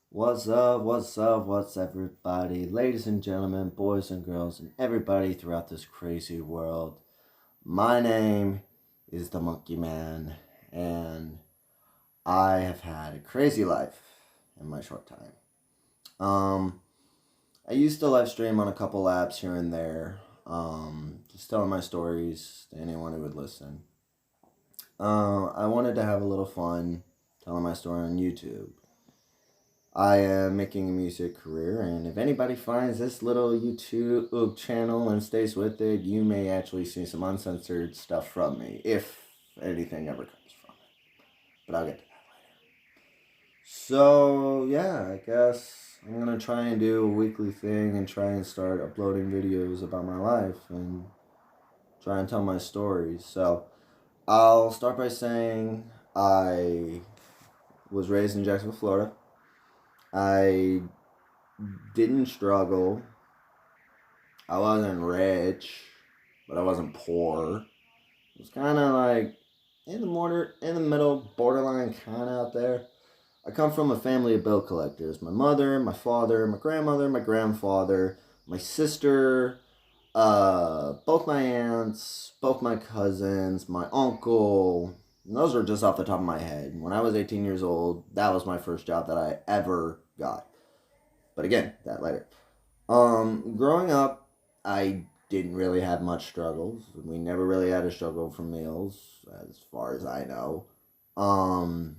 What's up, what's up, what's everybody, ladies and gentlemen, boys and girls, and everybody throughout this crazy world. My name is the Monkey Man, and I have had a crazy life in my short time. Um, I used to live stream on a couple apps here and there, just telling my stories to anyone who would listen. I wanted to have a little fun telling my story on YouTube. I am making a music career, and if anybody finds this little YouTube channel and stays with it, you may actually see some uncensored stuff from me, if anything ever comes from it. But I'll get to that later. So, yeah, I guess I'm gonna try and do a weekly thing and try and start uploading videos about my life and try and tell my stories. So, I'll start by saying I was raised in Jacksonville, Florida. I didn't struggle. I wasn't rich, but I wasn't poor. It was kind of like in the middle, borderline kind of out there. I come from a family of bill collectors. My mother, my father, my grandmother, my grandfather, my sister, both my aunts, both my cousins, my uncle. And those are just off the top of my head. When I was 18 years old, that was my first job that I ever got. But again, that later. Growing up, I didn't really have much struggles. We never really had a struggle for meals, as far as I know. Um,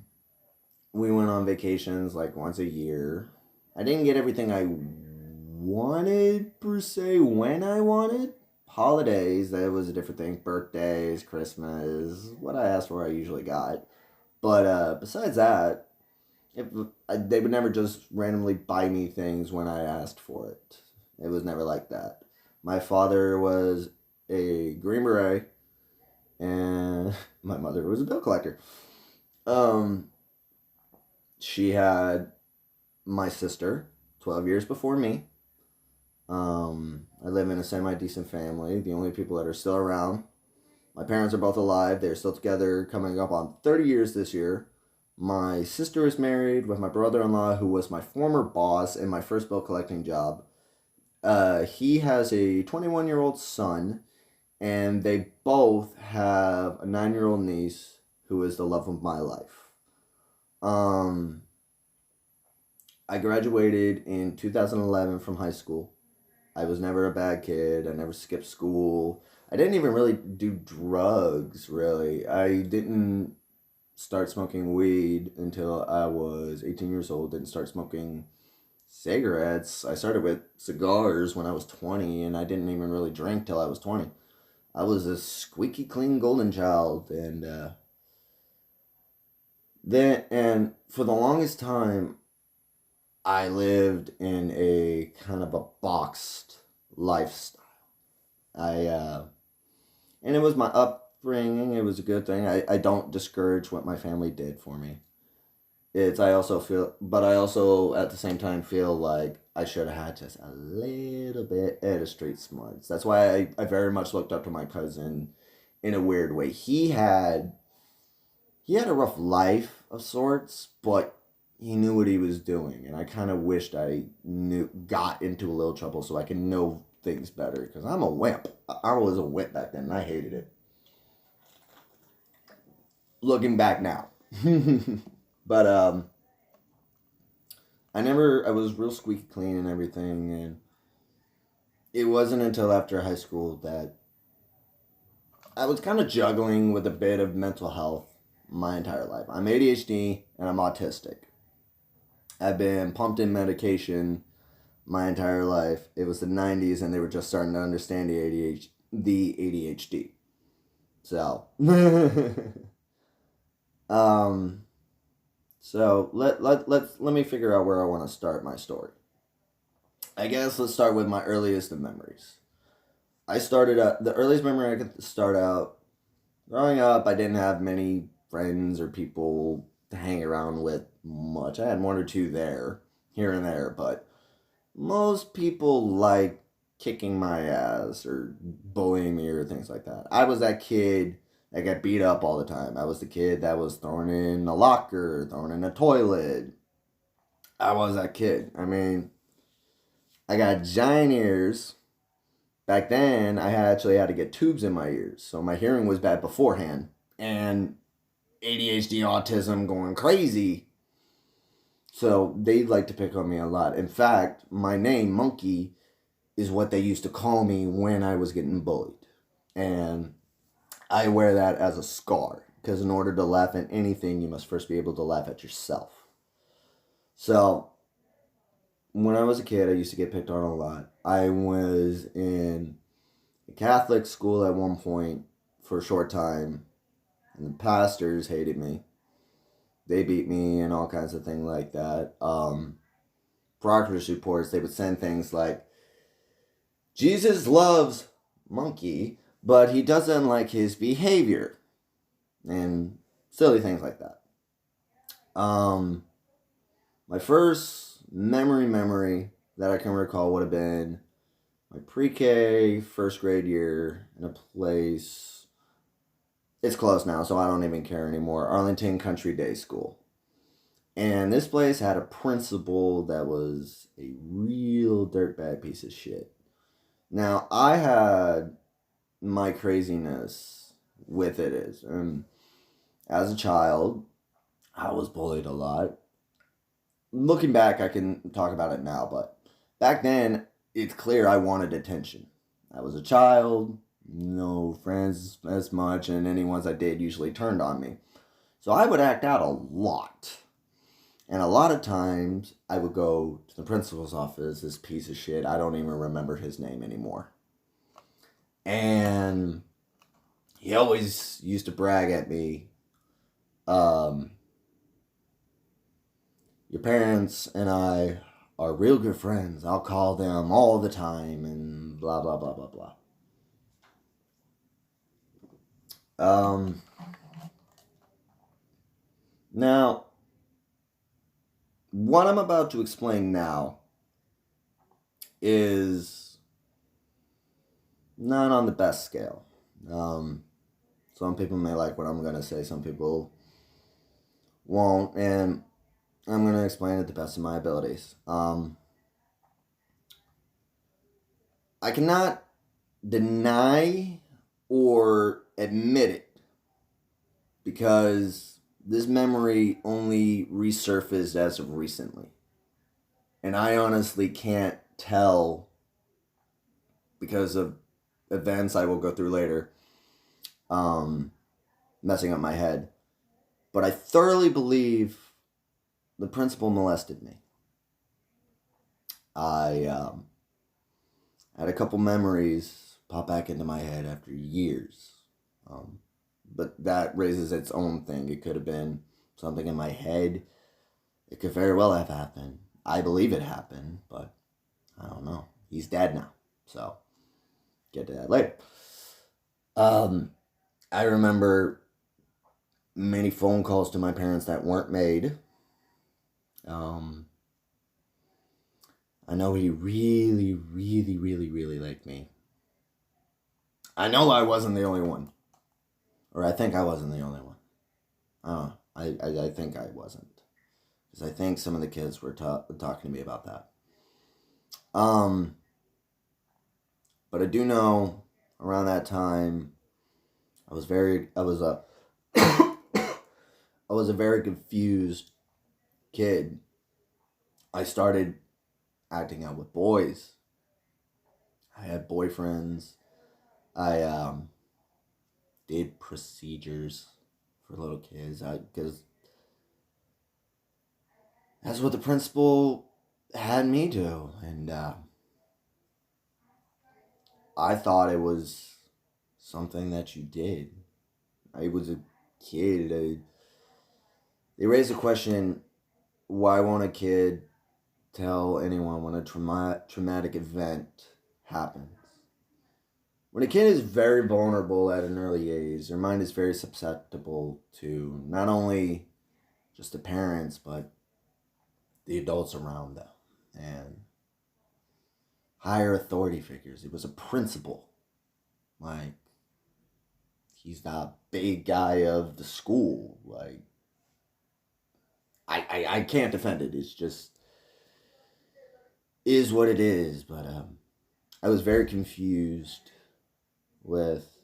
we went on vacations like once a year. I didn't get everything I wanted per se when I wanted. Holidays, that was a different thing. Birthdays, Christmas, what I asked for, I usually got. But besides that, if they would never just randomly buy me things when I asked for it. It was never like that. My father was a Green Beret, and my mother was a bill collector. Um, she had my sister 12 years before me. I live in a semi decent family. The only people that are still around. My parents are both alive. They're still together, coming up on 30 years this year. My sister is married with my brother in law, who was my former boss in my first bill collecting job. He has a 21-year-old son, and they both have a 9-year-old niece who is the love of my life. Um, I graduated in 2011 from high school. I was never a bad kid. I never skipped school. I didn't even really do drugs, really. I didn't start smoking weed until I was 18 years old. Didn't start smoking cigarettes. I started with cigars when I was 20, and I didn't even really drink till I was 20. I was a squeaky clean golden child, and for the longest time, I lived in a kind of a boxed lifestyle. I and it was my upbringing. It was a good thing. I don't discourage what my family did for me. It's I also feel, but I also at the same time feel like I should have had just a little bit of street smarts. That's why I very much looked up to my cousin in a weird way. He had a rough life of sorts, but he knew what he was doing, and I kind of wished I knew got into a little trouble so I could know things better. Because I'm a wimp. I was a wimp back then, and I hated it. Looking back now, but I was real squeaky clean and everything, and it wasn't until after high school that I was kind of juggling with a bit of mental health my entire life. I'm ADHD and I'm autistic. I've been pumped in medication my entire life. It was the 90s and they were just starting to understand the ADHD. So, um, let me figure out where I want to start my story. I guess let's start with my earliest of memories. I started out the earliest memory I could start out growing up. I didn't have many friends or people to hang around with much. I had one or two there, here and there, but most people like kicking my ass or bullying me or things like that. I was that kid that got beat up all the time. I was the kid that was thrown in a locker, thrown in a toilet. I was that kid. I mean, I got giant ears. Back then, I actually had to get tubes in my ears, so my hearing was bad beforehand. And ADHD, autism going crazy. So they like to pick on me a lot. In fact, my name, Monkey, is what they used to call me when I was getting bullied. And I wear that as a scar. Because in order to laugh at anything, you must first be able to laugh at yourself. So, when I was a kid, I used to get picked on a lot. I was in a Catholic school at one point for a short time, and the pastors hated me. They beat me and all kinds of things like that. Progress reports, they would send things like, Jesus loves Monkey, but he doesn't like his behavior. And silly things like that. My first memory that I can recall would have been my pre-K first grade year in a place. It's closed now, so I don't even care anymore. Arlington Country Day School. And this place had a principal that was a real dirtbag piece of shit. Now, I had my craziness with it is. As a child, I was bullied a lot. Looking back, I can talk about it now, but back then, it's clear I wanted attention. I was a child, no friends as much, and any ones I did usually turned on me. So I would act out a lot. And a lot of times, I would go to the principal's office, this piece of shit, I don't even remember his name anymore. And he always used to brag at me, your parents and I are real good friends. I'll call them all the time and blah, blah, blah, blah, blah. Now, what I'm about to explain now is not on the best scale. Some people may like what I'm going to say, some people won't, and I'm going to explain it the best of my abilities. I cannot deny or admit it because this memory only resurfaced as of recently. And I honestly can't tell because of events I will go through later, messing up my head. But I thoroughly believe the principal molested me. I had a couple memories pop back into my head after years. But that raises its own thing. It could have been something in my head. It could very well have happened. I believe it happened, but I don't know. He's dead now. So, get to that later. I remember many phone calls to my parents that weren't made. I know he really, really, really, really liked me. I know I wasn't the only one. Or I think I wasn't the only one. I think I wasn't. Because I think some of the kids were talking to me about that. But I do know around that time, I was a I was a very confused kid. I started acting out with boys. I had boyfriends. I did procedures for little kids because that's what the principal had me do, and I thought it was something that you did. I was a kid. They raised the question, why won't a kid tell anyone when a traumatic event happens? When a kid is very vulnerable at an early age, their mind is very susceptible to not only just the parents, but the adults around them and higher authority figures. It was a principal. Like, he's the big guy of the school. Like, I can't defend it. It's just is what it is. But I was very confused with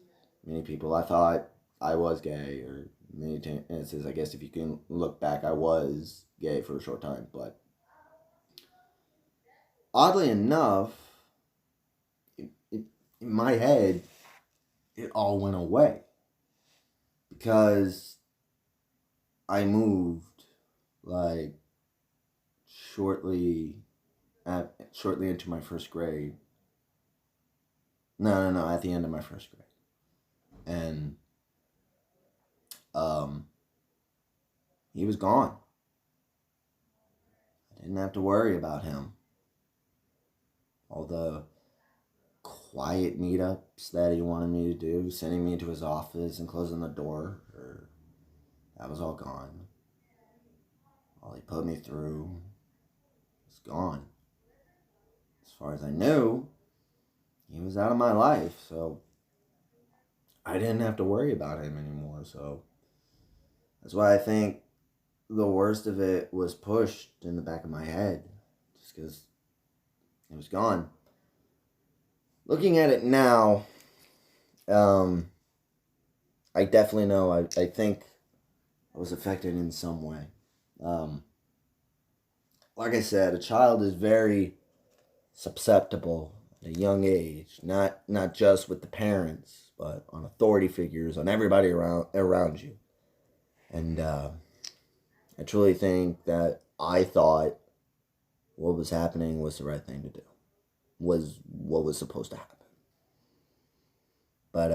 many people. I thought I was gay, or many instances, I guess if you can look back, I was gay for a short time. But oddly enough, in my head, it all went away because I moved like shortly shortly into my first grade. No, at the end of my first grade. And um he was gone. I didn't have to worry about him. All the quiet meetups that he wanted me to do, sending me to his office and closing the door, that was all gone. All he put me through was gone. As far as I knew, he was out of my life, so I didn't have to worry about him anymore. So that's why I think the worst of it was pushed in the back of my head, just because it was gone. Looking at it now, I definitely know. I think I was affected in some way. Um, like I said, a child is very susceptible at a young age, not just with the parents, but on authority figures, on everybody around you. And I truly think that I thought what was happening was the right thing to do, was what was supposed to happen. But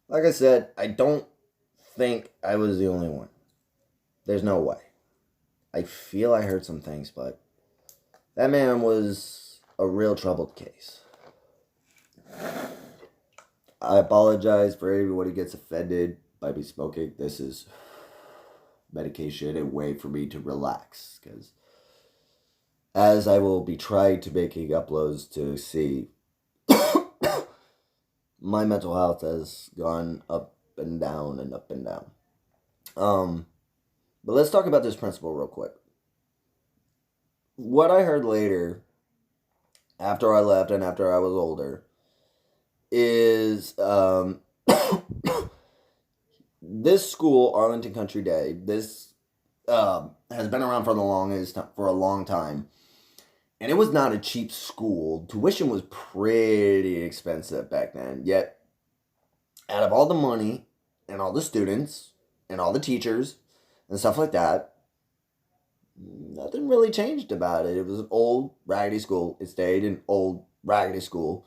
like I said, I don't think I was the only one. There's no way. I feel I heard some things, but that man was a real troubled case. I apologize for everyone who gets offended by me smoking. This is medication and way for me to relax, because as I will be trying to making uploads to see, my mental health has gone up and down and up and down. But let's talk about this principal real quick. What I heard later, after I left and after I was older, is this school, Arlington Country Day, this has been around for a long time, and it was not a cheap school. Tuition was pretty expensive back then. Yet, out of all the money and all the students and all the teachers and stuff like that, nothing really changed about it. It was an old, raggedy school. It stayed an old, raggedy school.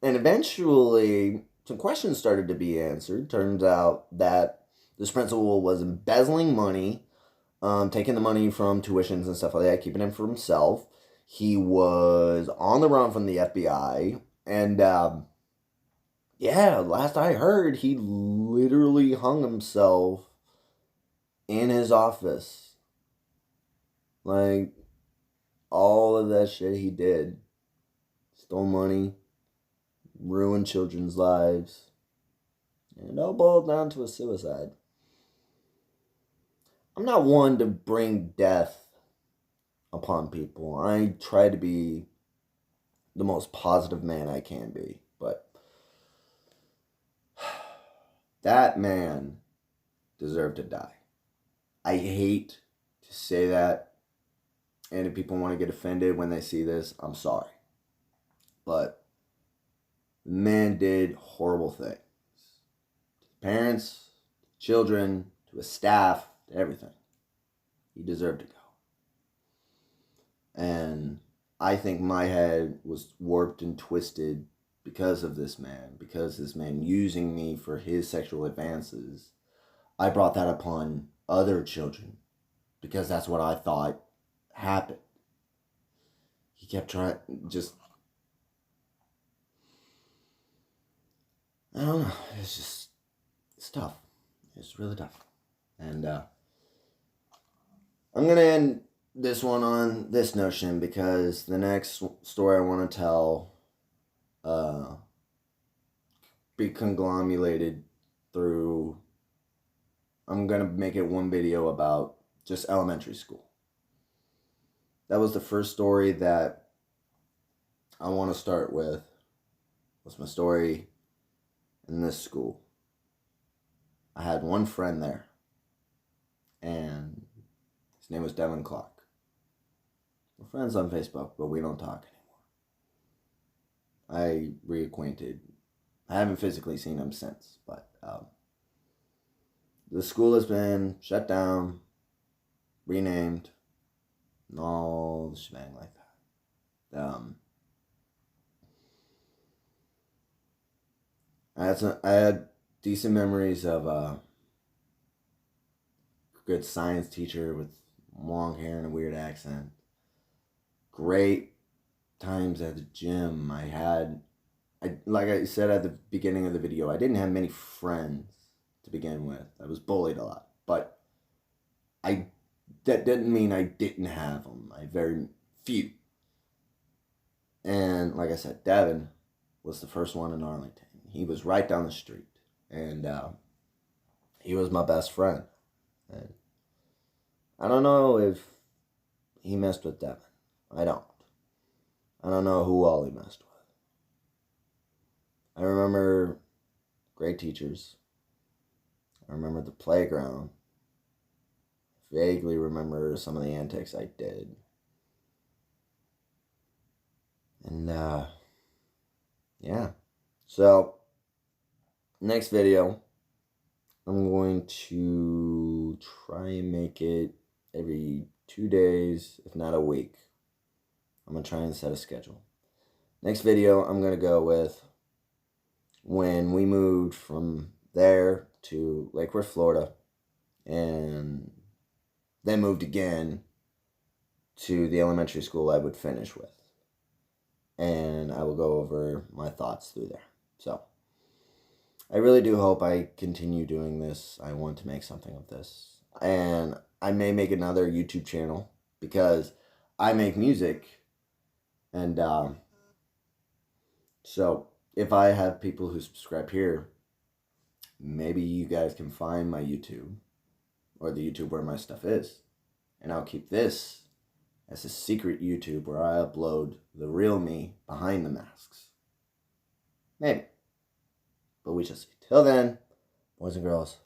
And eventually, some questions started to be answered. Turns out that this principal was embezzling money, taking the money from tuitions and stuff like that, keeping it for himself. He was on the run from the FBI. And, yeah, last I heard, he literally hung himself in his office. Like, all of that shit he did. Stole money, ruined children's lives, and it all boiled down to a suicide. I'm not one to bring death upon people. I try to be the most positive man I can be, but that man deserved to die. I hate to say that, and if people want to get offended when they see this, I'm sorry. But the man did horrible things. To the parents, to children, to his staff, to everything. He deserved to go. And I think my head was warped and twisted because of this man. Because this man using me for his sexual advances. I brought that upon other children. Because that's what I thought happened. He kept trying, I don't know. It's tough. It's really tough. And I'm going to end this one on this notion, because the next story I want to tell be conglomerated through, I'm going to make it one video about just elementary school. that was the first story that I want to start with. Was my story in this school. I had one friend there, and his name was Devin Clark. We're friends on Facebook, but we don't talk anymore. I reacquainted. I haven't physically seen him since, but the school has been shut down, renamed, and all the shebang like that. I had decent memories of a good science teacher with long hair and a weird accent. Great times at the gym. Like I said at the beginning of the video, I didn't have many friends to begin with. I was bullied a lot, but that didn't mean I didn't have them. I very few. And like I said, Devin was the first one in Arlington. He was right down the street, and he was my best friend. And I don't know if he messed with Devin. I don't know who all he messed with. I remember great teachers. I remember the playground. Vaguely remember some of the antics I did. And, yeah. So, next video, I'm going to try and make it every 2 days, if not a week. I'm going to try and set a schedule. Next video, I'm going to go with when we moved from there to Lake Worth, Florida, and then moved again to the elementary school I would finish with. And I will go over my thoughts through there. So, I really do hope I continue doing this. I want to make something of this. And I may make another YouTube channel because I make music. And so if I have people who subscribe here, maybe you guys can find my YouTube or the YouTube where my stuff is. And I'll keep this as a secret YouTube where I upload the real me behind the masks. Maybe. But we shall see. Till then, boys and girls,